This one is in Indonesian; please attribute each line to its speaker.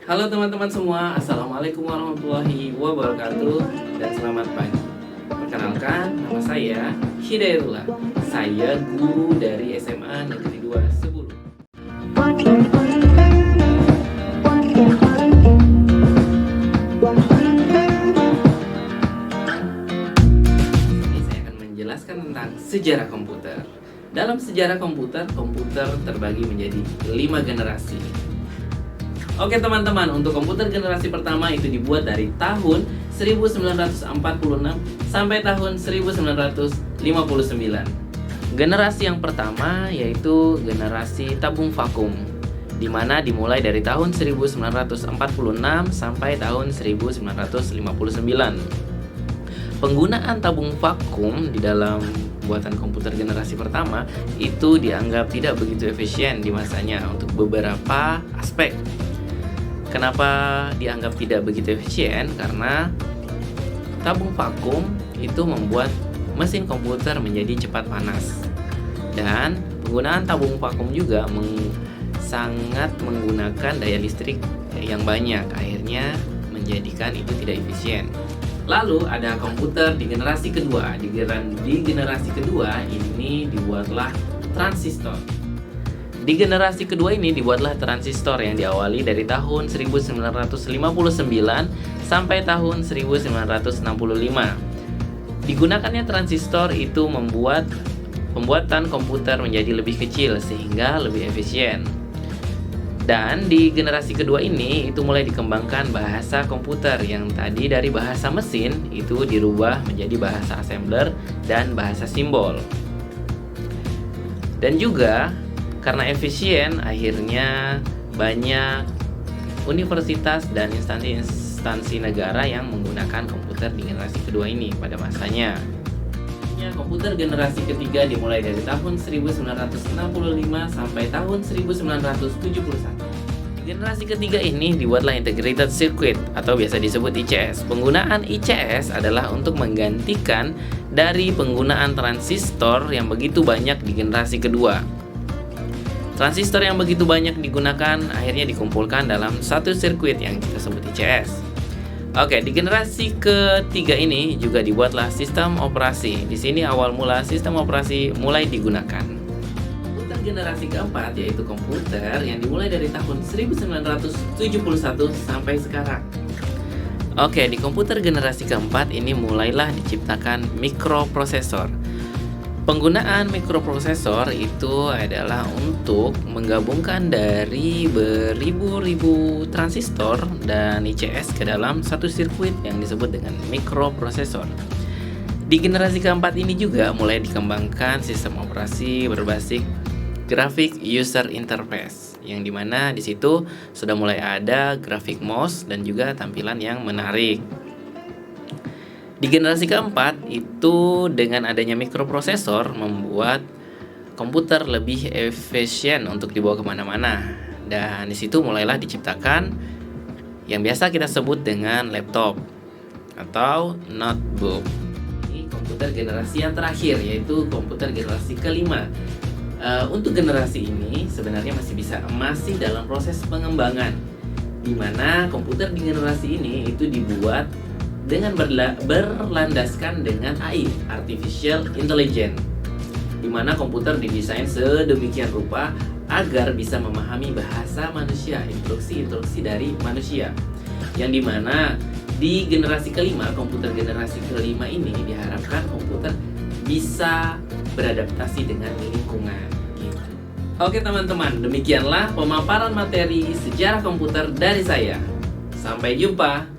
Speaker 1: Halo teman-teman semua, Assalamualaikum warahmatullahi wabarakatuh dan selamat pagi. Perkenalkan, nama saya Hidayatullah. Saya guru dari SMA Negeri 2 Sebulu. Ini saya akan menjelaskan tentang sejarah komputer. Dalam sejarah komputer terbagi menjadi 5 generasi. Oke teman-teman, untuk komputer generasi pertama itu dibuat dari tahun 1946 sampai tahun 1959. Generasi yang pertama yaitu generasi tabung vakum, di mana dimulai dari tahun 1946 sampai tahun 1959. Penggunaan tabung vakum di dalam buatan komputer generasi pertama itu dianggap tidak begitu efisien di masanya untuk beberapa aspek. Kenapa dianggap tidak begitu efisien? Karena tabung vakum itu membuat mesin komputer menjadi cepat panas. Dan penggunaan tabung vakum juga sangat menggunakan daya listrik yang banyak. Akhirnya menjadikan itu tidak efisien. Lalu ada komputer di generasi kedua. Di generasi kedua ini dibuatlah transistor. Di generasi kedua ini dibuatlah transistor yang diawali dari tahun 1959 sampai tahun 1965. Digunakannya transistor itu membuat pembuatan komputer menjadi lebih kecil sehingga lebih efisien. Dan di generasi kedua ini itu mulai dikembangkan bahasa komputer yang tadi dari bahasa mesin itu dirubah menjadi bahasa assembler dan bahasa simbol. Dan juga karena efisien, akhirnya banyak universitas dan instansi negara yang menggunakan komputer di generasi kedua ini pada masanya. Komputer generasi ketiga dimulai dari tahun 1965 sampai tahun 1971. Di generasi ketiga ini dibuatlah Integrated Circuit atau biasa disebut ICS. Penggunaan ICS adalah untuk menggantikan dari penggunaan transistor yang begitu banyak di generasi kedua. Transistor yang begitu banyak digunakan akhirnya dikumpulkan dalam satu sirkuit yang kita sebut ICS. Oke, di generasi ketiga ini juga dibuatlah sistem operasi. Di sini awal mula sistem operasi mulai digunakan. Komputer generasi keempat yaitu komputer yang dimulai dari tahun 1971 sampai sekarang. Oke, di komputer generasi keempat ini mulailah diciptakan mikroprosesor. Penggunaan mikroprosesor itu adalah untuk menggabungkan dari beribu-ribu transistor dan ICS ke dalam satu sirkuit yang disebut dengan mikroprosesor. Di generasi keempat ini juga mulai dikembangkan sistem operasi berbasis grafik user interface, yang dimana di situ sudah mulai ada grafik mouse dan juga tampilan yang menarik. Di generasi keempat itu dengan adanya mikroprosesor membuat komputer lebih efisien untuk dibawa kemana-mana. Dan di situ mulailah diciptakan yang biasa kita sebut dengan laptop atau notebook. Ini komputer generasi yang terakhir yaitu komputer generasi kelima. Untuk generasi ini sebenarnya masih dalam proses pengembangan, di mana komputer di generasi ini itu dibuat dengan berlandaskan dengan AI, Artificial Intelligence, di mana komputer didesain sedemikian rupa agar bisa memahami bahasa manusia, instruksi dari manusia. Yang dimana di generasi kelima, komputer generasi kelima ini diharapkan komputer bisa beradaptasi dengan lingkungan. Gitu. Oke teman-teman, demikianlah pemaparan materi sejarah komputer dari saya. Sampai jumpa.